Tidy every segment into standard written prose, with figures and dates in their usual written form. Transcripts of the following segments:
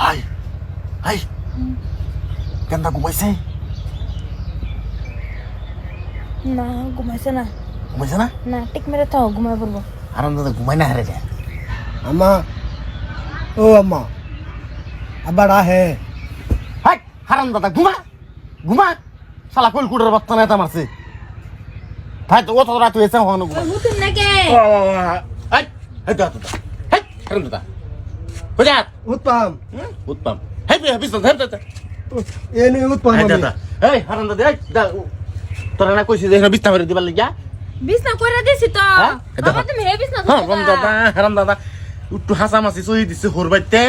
High high কেনটা ঘুমাইছে? না ঘুমাইছে না। ঘুমাইছে না? না টিক মেরে থাও, ঘুমাই পড়বো। হারাম দাদা ঘুমাই না হারে যায়। अम्मा ओ अम्मा अब्बा है হাই হারাম দাদা ঘুমা ঘুমা শালা কল কুড়ের বাচ্চা নেতা মারছে। ভাই তো অত রাত হয়েছে হন ঘুমা। হুতুম নাকি? হাই হাই দাদা হাই হারাম দাদা বুঝাত उत्तम উত্তম হাই বিস্তার হাই দাদা ये नहीं उत्तम হাই দাদা এই হারাম দাদা এই তোরা না কইছিস যে বিস্তার করে দিবার লাগিয়া? বিছনা কইরা দিছি তো। হ্যাঁ? বাবা তুমি হে বিছনা হ্যাঁ ধুবা। হারাম দাদা একটু হাসামাসি সহি দিচ্ছে হরবাইতে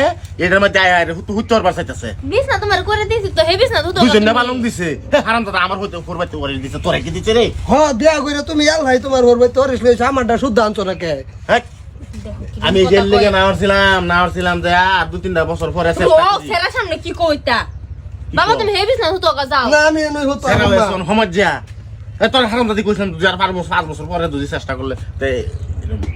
এটার মধ্যে আয় আয় হুচ্চর বার চাইতেছে। বিছনা তোমার করে দিছি তো, হে বিছনা ধুতো। দুজন না বালং দিছে হারাম দাদা আমার হইতে হরবাইতে করে দিছে তোরা কি দিছে রে? हाँ बिया করে তুমি আল্লাহ তোমার হরবে তোর ইসলে আমারটা শুদ্ধ আনছো না কে হেই, আমি জেল লেগে না আসছিলাম যে আর 2-3টা বছর পরে ও সেরা সামনে কি কইতা? বাবা তুমি হে বিছনা ধুতো গা যাও। না আমি নই হতো সমজ্জা তোর হারাম দাদি কইছিলাম 5 বছর পরে যদি চেষ্টা করলে তে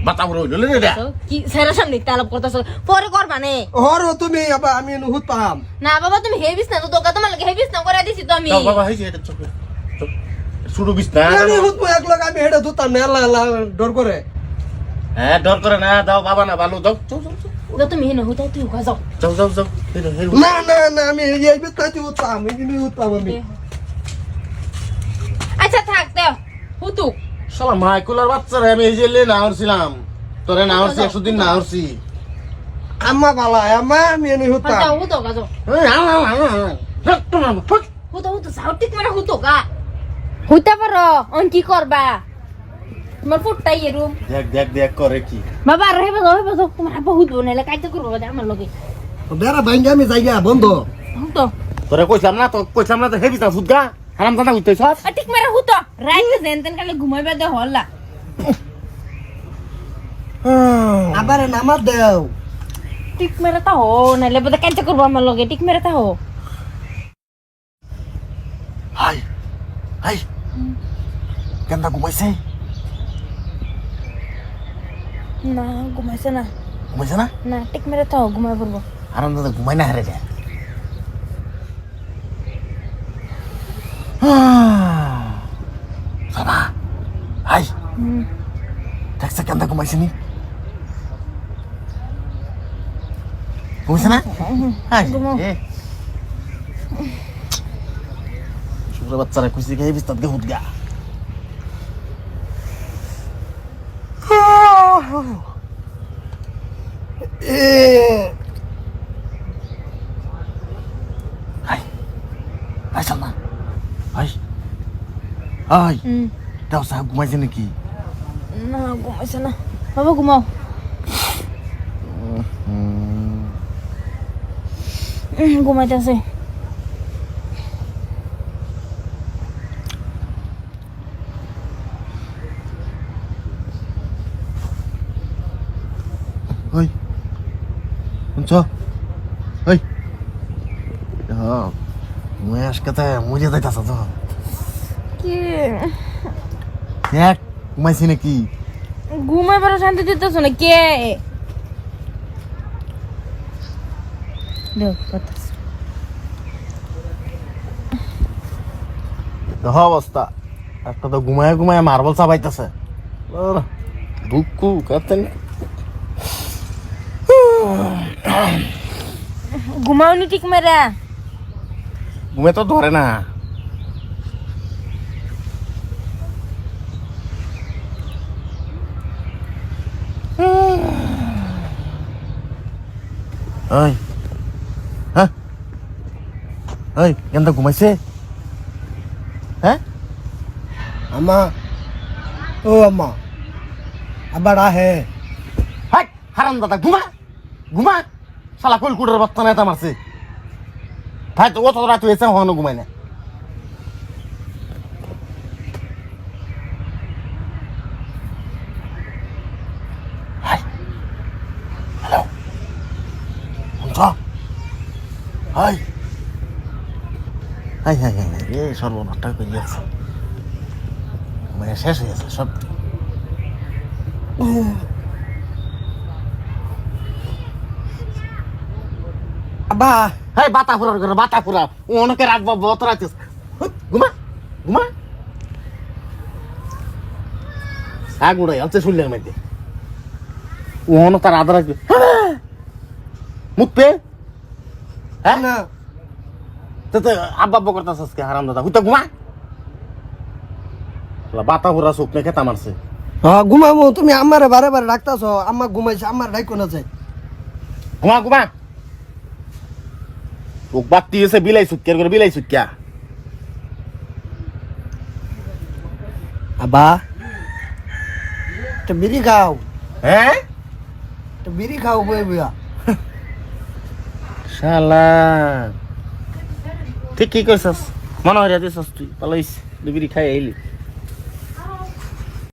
বাতা করে হইল রে দেখ কি সেরা সামনে তালব করতাছ? পরে করবা নে। হর তুমি আবা আমি নই হতাম না বাবা তুমি হে বিছনা ধুতো গা, তোমার লাগে হে বিছনা করে দিছি তো আমি। দাও বাবা হইছে এটা চোখ শুরু বিছনা আমি হতো এক লগ আমি হেডা ধুতাম না আল্লাহ আল্লাহ ডর করে হ্যাঁ ডর করে না দাও বাবা না ভালো দাও যাও যাও তো তুমি হে না হইতা তুই গা যাও। যাও যাও যাও হেরো হেরো না না না আমি এই বিতাতি হতাম আমি নই হতাম আমি আচ্ছা থাক দাও হুতুক। শালা মাইকুলার বাচ্চারা আমি এই জেলে না আসছিলাম তোরে না আসছি 100 দিন না আসছি আম্মা বালা আম্মা আমি নই হতাম যাও হুতো গা যাও। হুতো হুতো যাও ঠিক মেরে হুতো গা। হইতা পারো অন কি করবা? তোমার ফুটটাই এরুম। দেখ দেখ দেখ করে কি বাবা আর হেবা যাও তোমার আব্বা হুতবো নাইলে কাইতে করবো আমার লগে। বেড়া বাইঙ্গা আমি যাইয়া বন্ধ হুতো তোরে কইছিলাম না তো হেবি তা ফুদগা হারাম দাদা হইতেছ আর ঠিক মেরে হুতো রাইতে যেনতেন কালে ঘুমাইবা দে হল্লা। আবার নামাজ দেও ঠিক মেরে তা হো নাইলে বোধ কাইতে করবো আমার লগে। ঠিক মেরে তা হো। হাই হাই কেনটা ঘুমাইছে? না ঘুমাইছে না। ঘুমাইছে না? না ঠিক মেরে তা হো, ঘুমাই পড়বো। হারাম দাদা ঘুমাই না হারে যায়। বাবা হাই দেখছে কেনটা ঘুমাইছে নি? ঘুমাইছে না? হাই ঘুমাও। শুক্র বাচ্চারা খুশি খেয়ে বিস্তার দিয়ে হুদগা হাই হাই চল না হাই হাই দাও সাহেব ঘুমাইছে নাকি? না ঘুমাইছে না। বাবা ঘুমাও। ঘুমাইতেছে। Ơi con cho ơi মুই আজকে মুজে যাইতাছ তো কি দেখ ঘুমাইছি নাকি? ঘুমাইবার শান্তি দিতেছ না কে? দেখ বাতাস। দেহ অবস্থা একটা তো ঘুমায় ঘুমায় মার্বল চাবাইতেছে দুঃখু কাতেন ঘুমাওনি ঠিক মেরা? ঘুমে তো ধরে না। ওই হ্যাঁ ওই কেন ঘুমাইছে? হ্যাঁ আম্মা ও আম্মা আব্বা है হাই হারাম দাদা ঘুমা ঘুমা শালা কল কুড়ের বাচ্চা নেতা মারছে। ভাই তো অত রাত হয়েছে হন ঘুমাই না। হাই হ্যালো শুনছ? হাই হাই হাই হাই এ সর্বনাশটা করিয়াছে মানে শেষ হয়ে গেছে সব। আব্বা হ্যাঁ বাতা ফুরার করে বাতা ফুরা ও অনেকে রাখবা বত রাখছিস ঘুমা ঘুমা আগুড়াই আলছে শুনলেন মধ্যে ও অন তার আদা রাখবে মুখ পে হ্যাঁ না তো আব্বা আব্বা করতেছ আজকে হারাম দাদা হুইতা ঘুমা বাতা ফুরা চোখ মেখে খেতা মারছে হ্যাঁ ঘুমাবো তুমি আমারে বারে বারে ডাকতাছ আম্মা ঘুমাইছে আমার ডাইকো না যায় ঘুমা ঘুমা চোখ বাত্তি এসে বিলাই সুটকিয়ার করে বিলাই সুটকিয়া আব্বা একটা বিড়ি খাও হ্যাঁ একটা বিড়ি খাও বই বইয়া শালা ঠিক কি কইছস মনে হয় দিছস তুই পালাইস দুবিরি খাই আইলি